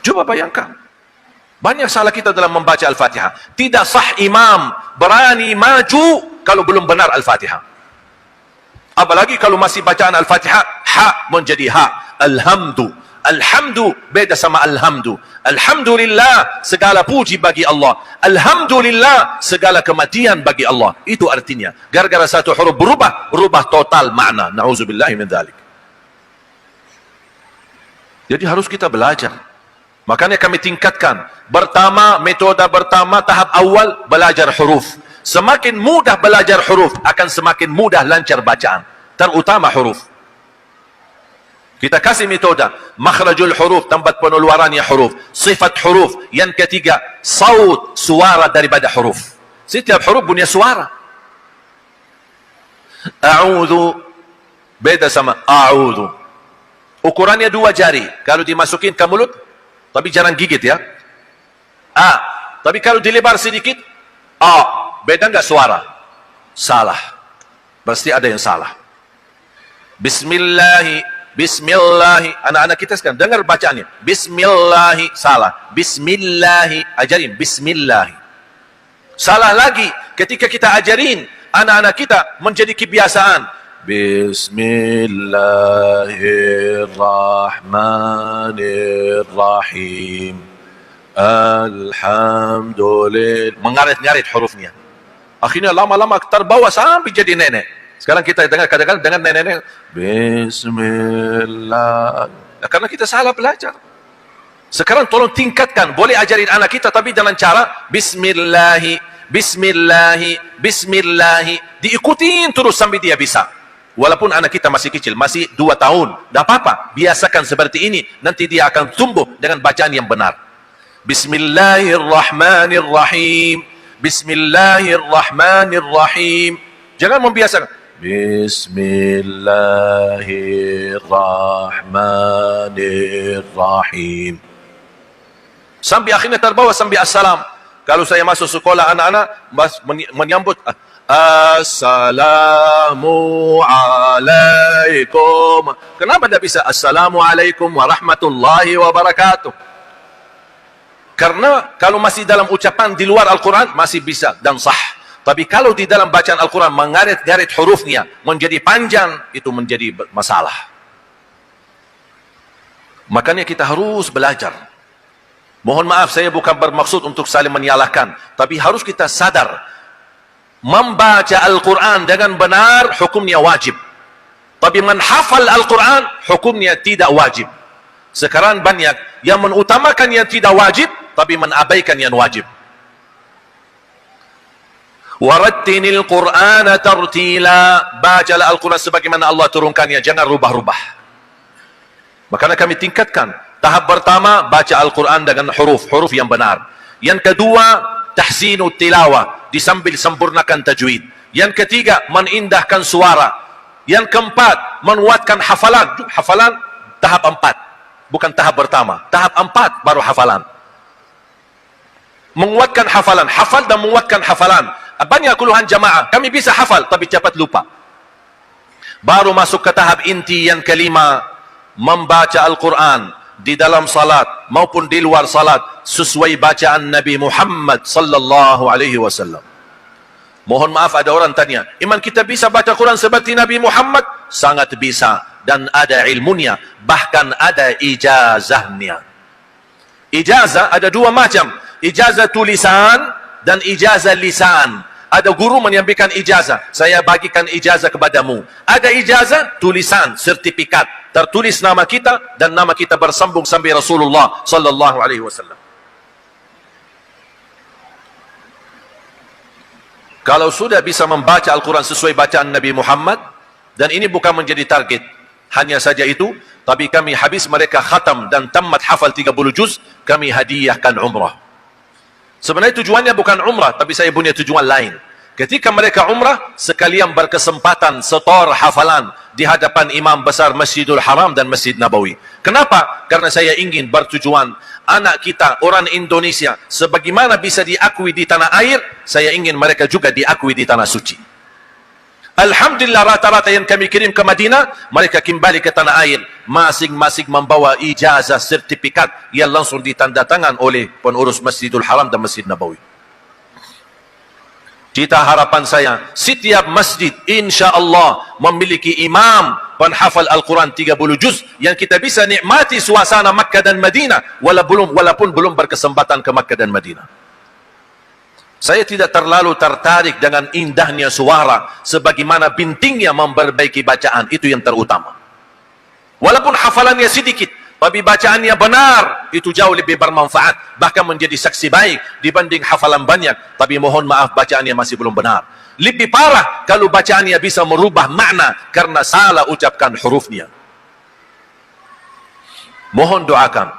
Coba bayangkan. Banyak salah kita dalam membaca Al-Fatihah. Tidak sah imam berani maju kalau belum benar Al-Fatihah. Apalagi kalau masih bacaan Al-Fatihah, ha menjadi ha. Alhamdu. Alhamdu beda sama alhamdu. Alhamdulillah, segala puji bagi Allah. Alhamdulillah, segala kematian bagi Allah. Itu artinya. Gara-gara satu huruf berubah, rubah total makna. Na'udzubillahi min dzalik. Jadi harus kita belajar. Makanya kami tingkatkan. Pertama, metode pertama, tahap awal, belajar huruf. Semakin mudah belajar huruf, akan semakin mudah lancar bacaan. Terutama huruf. Kita kasih metode. Makhrajul huruf, tempat pengeluarannya huruf. Sifat huruf. Yang ketiga, saut, suara daripada huruf. Setiap huruf punya suara. A'udhu, beda sama a'udhu. Ukurannya 2 jari. Kalau dimasukin ke mulut, tapi jangan gigit ya. A. Tapi kalau dilebar sedikit, A. Beda enggak suara? Salah. Pasti ada yang salah. Bismillahi. Bismillahi. Anak-anak kita sekarang dengar bacaannya. Bismillahi. Salah. Bismillahi. Ajarin. Bismillahi. Salah lagi. Ketika kita ajarin anak-anak kita menjadi kebiasaan. Bismillahirrahmanirrahim. Alhamdulillah. Mengarit-ngarit hurufnya. Akhirnya lama-lama terbawa sampai jadi nenek. Sekarang kita dengar kadang-kadang dengan nenek-nenek. Bismillah. Karena kita salah belajar. Sekarang tolong tingkatkan. Boleh ajarin anak kita tapi dengan cara Bismillahi. Bismillahi. Bismillahi. Diikutin terus sampai dia bisa. Walaupun anak kita masih kecil, masih 2 tahun, tidak apa-apa, biasakan seperti ini, nanti dia akan tumbuh dengan bacaan yang benar. Bismillahirrahmanirrahim. Bismillahirrahmanirrahim. Jangan membiasakan. Bismillahirrahmanirrahim. Sampai akhirnya terbawa sampai assalam. Kalau saya masuk sekolah anak-anak, menyambut Assalamualaikum. Kenapa tidak bisa Assalamualaikum warahmatullahi wabarakatuh? Karena kalau masih dalam ucapan di luar Al-Quran masih bisa dan sah. Tapi kalau di dalam bacaan Al-Quran mengarit-garit hurufnya menjadi panjang, itu menjadi masalah. Makanya kita harus belajar. Mohon maaf, saya bukan bermaksud untuk saling menyalahkan, tapi harus kita sadar. Membaca Al-Quran dengan benar hukumnya wajib, tapi menghafal Al-Quran hukumnya tidak wajib. Sekarang banyak yang mengutamakan yang tidak wajib tapi mengabaikan yang wajib. Warattilil Qur'ana tartila. Bacalah Al-Quran sebagaimana Allah turunkannya, jangan rubah-rubah. Makanya kami tingkatkan. Tahap pertama, baca Al-Quran dengan huruf-huruf yang benar. Yang kedua, tahsinut tilawah, disambil sempurnakan tajwid. Yang ketiga, menindahkan suara. Yang keempat, menguatkan hafalan. Hafalan tahap 4, bukan tahap pertama. Tahap 4 baru hafalan. Menguatkan hafalan, hafal dan menguatkan hafalan. Banyak keluhan jamaah, kami bisa hafal tapi cepat lupa. Baru masuk ke tahap inti yang kelima, membaca Al-Quran di dalam salat maupun di luar salat sesuai bacaan Nabi Muhammad sallallahu alaihi wasallam. Mohon maaf, ada orang tanya, "Iman, kita bisa baca Quran seperti Nabi Muhammad?" Sangat bisa, dan ada ilmunya, bahkan ada ijazahnya. Ijazah ada 2 macam, ijazah tulisan dan ijazah lisan. Ada guru menyampaikan ijazah, saya bagikan ijazah kepadamu. Ada ijazah tulisan, sertifikat, tertulis nama kita dan nama kita bersambung sampai Rasulullah sallallahu alaihi wasallam. Kalau sudah bisa membaca Al-Quran sesuai bacaan Nabi Muhammad, dan ini bukan menjadi target hanya saja itu, tapi kami habis mereka khatam dan tamat hafal 30 juz, kami hadiahkan umrah. Sebenarnya tujuannya bukan umrah, tapi saya punya tujuan lain. Ketika mereka umrah, sekalian berkesempatan setor hafalan di hadapan imam besar Masjidul Haram dan Masjid Nabawi. Kenapa? Karena saya ingin bertujuan anak kita, orang Indonesia, sebagaimana bisa diakui di tanah air, saya ingin mereka juga diakui di tanah suci. Alhamdulillah rata-rata yang kami kirim ke Madinah, mereka kembali ke tanah air, masing-masing membawa ijazah sertifikat yang langsung ditandatangan oleh pengurus Masjidul Haram dan Masjid Nabawi. Cita harapan saya, setiap masjid insya-Allah memiliki imam penghafal Al-Quran 30 juz yang kita bisa nikmati suasana Makkah dan Madinah walaupun belum berkesempatan ke Makkah dan Madinah. Saya tidak terlalu tertarik dengan indahnya suara sebagaimana bintingnya memperbaiki bacaan, itu yang terutama. Walaupun hafalannya sedikit, tapi bacaannya benar, itu jauh lebih bermanfaat, bahkan menjadi saksi baik dibanding hafalan banyak, tapi mohon maaf bacaannya masih belum benar. Lebih parah kalau bacaannya bisa merubah makna karena salah ucapkan hurufnya. Mohon doakan.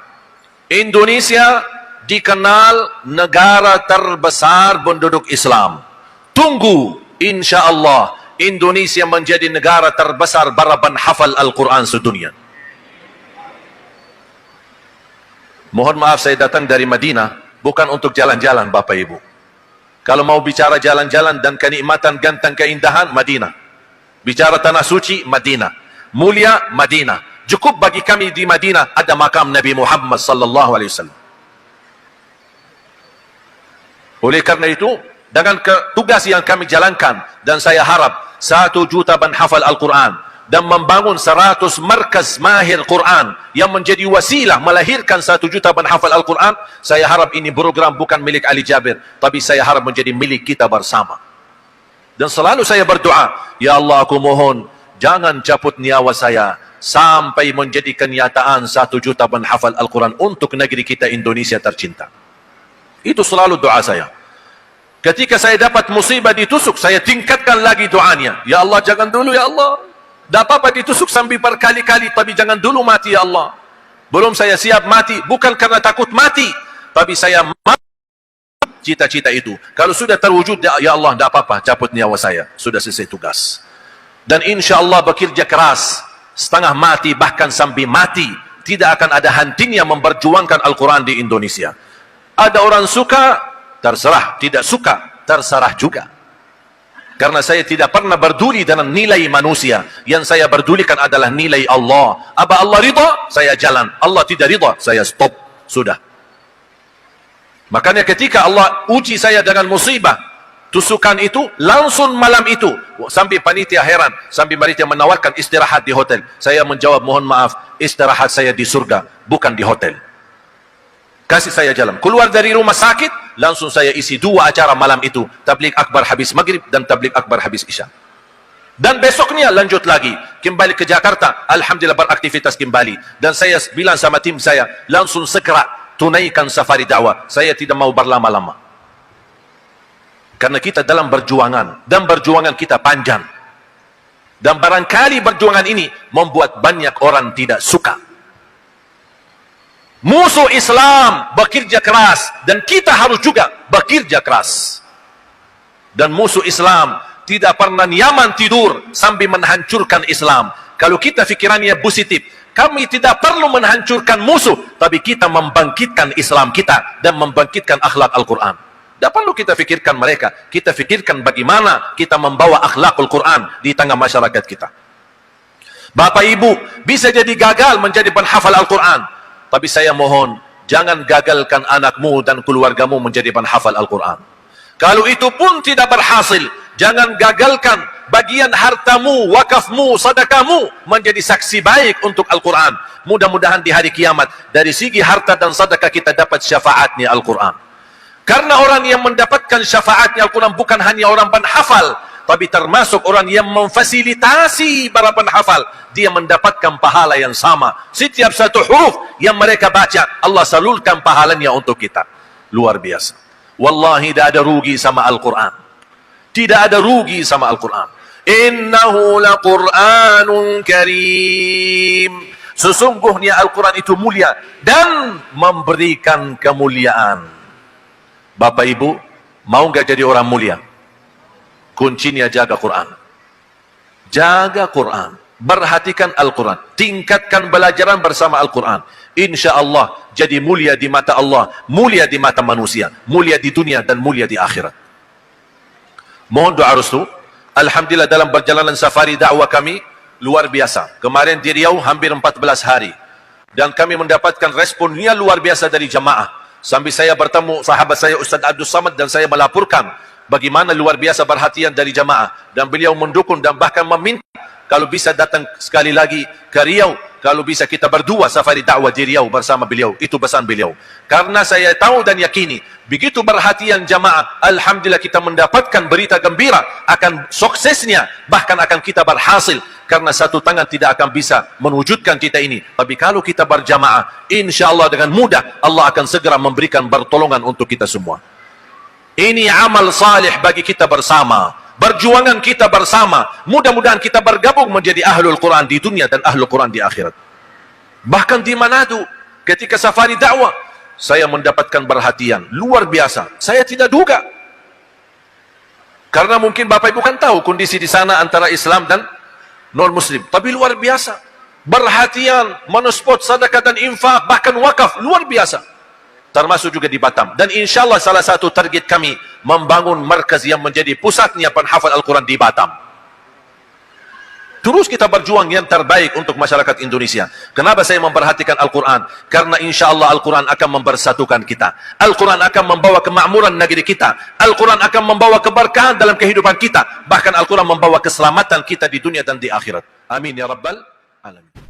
Indonesia dikenal negara terbesar penduduk Islam. Tunggu, insya Allah Indonesia menjadi negara terbesar baraban hafal Al-Quran sedunia. Mohon maaf saya datang dari Madinah bukan untuk jalan-jalan Bapak Ibu. Kalau mau bicara jalan-jalan dan kenikmatan ganteng keindahan, Madinah. Bicara tanah suci, Madinah. Mulia, Madinah. Cukup bagi kami di Madinah ada makam Nabi Muhammad sallallahu alaihi wasallam. Oleh karena itu, dengan tugas yang kami jalankan, dan saya harap 1 juta penghafal Al-Quran dan membangun 100 markas mahir Quran yang menjadi wasilah melahirkan 1 juta penghafal Al-Quran, saya harap ini program bukan milik Ali Jabir, tapi saya harap menjadi milik kita bersama. Dan selalu saya berdoa, ya Allah aku mohon jangan cabut nyawa saya sampai menjadi kenyataan 1 juta penghafal Al-Quran untuk negeri kita Indonesia tercinta. Itu selalu doa saya. Ketika saya dapat musibah ditusuk, saya tingkatkan lagi doanya. Ya Allah, jangan dulu ya Allah. Tak apa-apa ditusuk sampai berkali-kali, tapi jangan dulu mati ya Allah. Belum saya siap mati, bukan karena takut mati, tapi saya mati cita-cita itu. Kalau sudah terwujud, ya Allah, tak apa-apa, cabut nyawa saya. Sudah selesai tugas. Dan insya Allah bekerja keras, setengah mati, bahkan sampai mati. Tidak akan ada hentinya memperjuangkan Al-Quran di Indonesia. Ada orang suka, terserah, tidak suka, terserah juga. Karena saya tidak pernah berduli dengan nilai manusia. Yang saya berdulikan adalah nilai Allah. Apa Allah ridha, saya jalan. Allah tidak ridha, saya stop. Sudah. Makanya ketika Allah uji saya dengan musibah, tusukan itu, langsung malam itu, sampai panitia heran, sampai panitia menawarkan istirahat di hotel. Saya menjawab, mohon maaf, istirahat saya di surga, bukan di hotel. Kasih saya jalan. Keluar dari rumah sakit, langsung saya isi 2 acara malam itu. Tabligh akbar habis maghrib dan tabligh akbar habis isya. Dan besoknya lanjut lagi. Kembali ke Jakarta. Alhamdulillah beraktivitas kembali. Dan saya bilang sama tim saya, langsung segera tunaikan safari dakwah. Saya tidak mau berlama-lama. Karena kita dalam berjuangan. Dan berjuangan kita panjang. Dan barangkali berjuangan ini membuat banyak orang tidak suka. Musuh Islam bekerja keras dan kita harus juga bekerja keras. Dan musuh Islam tidak pernah nyaman tidur sambil menghancurkan Islam. Kalau kita fikirannya positif, kami tidak perlu menghancurkan musuh, tapi kita membangkitkan Islam kita dan membangkitkan akhlak Al-Quran. Tidak perlu kita fikirkan mereka, kita fikirkan bagaimana kita membawa akhlak Al-Quran di tengah masyarakat kita. Bapak Ibu bisa jadi gagal menjadi penghafal Al-Quran, tapi saya mohon, jangan gagalkan anakmu dan keluargamu menjadi penghafal Al-Quran. Kalau itu pun tidak berhasil, jangan gagalkan bagian hartamu, wakafmu, sedekahmu menjadi saksi baik untuk Al-Quran. Mudah-mudahan di hari kiamat, dari segi harta dan sedekah kita dapat syafaatnya Al-Quran. Karena orang yang mendapatkan syafaatnya Al-Quran bukan hanya orang penghafal, tapi termasuk orang yang memfasilitasi para penghafal. Dia mendapatkan pahala yang sama. Setiap satu huruf yang mereka baca, Allah salurkan pahalanya untuk kita. Luar biasa. Wallahi tidak ada rugi sama Al-Quran. Tidak ada rugi sama Al-Quran. Innahu laqur'anun karim. Sesungguhnya Al-Quran itu mulia dan memberikan kemuliaan. Bapak Ibu, mau nggak jadi orang mulia? Kuncinya jaga Quran. Jaga Quran. Perhatikan Al-Quran. Tingkatkan belajaran bersama Al-Quran. Insya Allah jadi mulia di mata Allah. Mulia di mata manusia. Mulia di dunia dan mulia di akhirat. Mohon doa restu. Alhamdulillah dalam perjalanan safari dakwah kami luar biasa. Kemarin di Riau hampir 14 hari. Dan kami mendapatkan responnya luar biasa dari jamaah. Sambil saya bertemu sahabat saya Ustaz Abdul Samad dan saya melaporkan bagaimana luar biasa perhatian dari jamaah. Dan beliau mendukung dan bahkan meminta kalau bisa datang sekali lagi ke Riau. Kalau bisa kita berdua safari dakwah di Riau bersama beliau. Itu pesan beliau. Karena saya tahu dan yakini, begitu perhatian jamaah, Alhamdulillah kita mendapatkan berita gembira akan suksesnya, bahkan akan kita berhasil. Karena satu tangan tidak akan bisa mewujudkan kita ini. Tapi kalau kita berjamaah, insya Allah dengan mudah, Allah akan segera memberikan pertolongan untuk kita semua. Ini amal salih bagi kita bersama. Perjuangan kita bersama. Mudah-mudahan kita bergabung menjadi ahlul Quran di dunia dan ahlul Quran di akhirat. Bahkan di Manado, ketika safari dakwah, saya mendapatkan perhatian luar biasa. Saya tidak duga. Karena mungkin Bapak Ibu kan tahu kondisi di sana antara Islam dan non-Muslim. Tapi luar biasa. Perhatian, monospot, sedekah dan infak, bahkan wakaf, luar biasa. Termasuk juga di Batam. Dan insya Allah salah satu target kami membangun markaz yang menjadi pusatnya penghafal Al-Quran di Batam. Terus kita berjuang yang terbaik untuk masyarakat Indonesia. Kenapa saya memperhatikan Al-Quran? Karena insya Allah Al-Quran akan mempersatukan kita. Al-Quran akan membawa kemakmuran negeri kita. Al-Quran akan membawa keberkahan dalam kehidupan kita. Bahkan Al-Quran membawa keselamatan kita di dunia dan di akhirat. Amin ya Rabbal Alamin.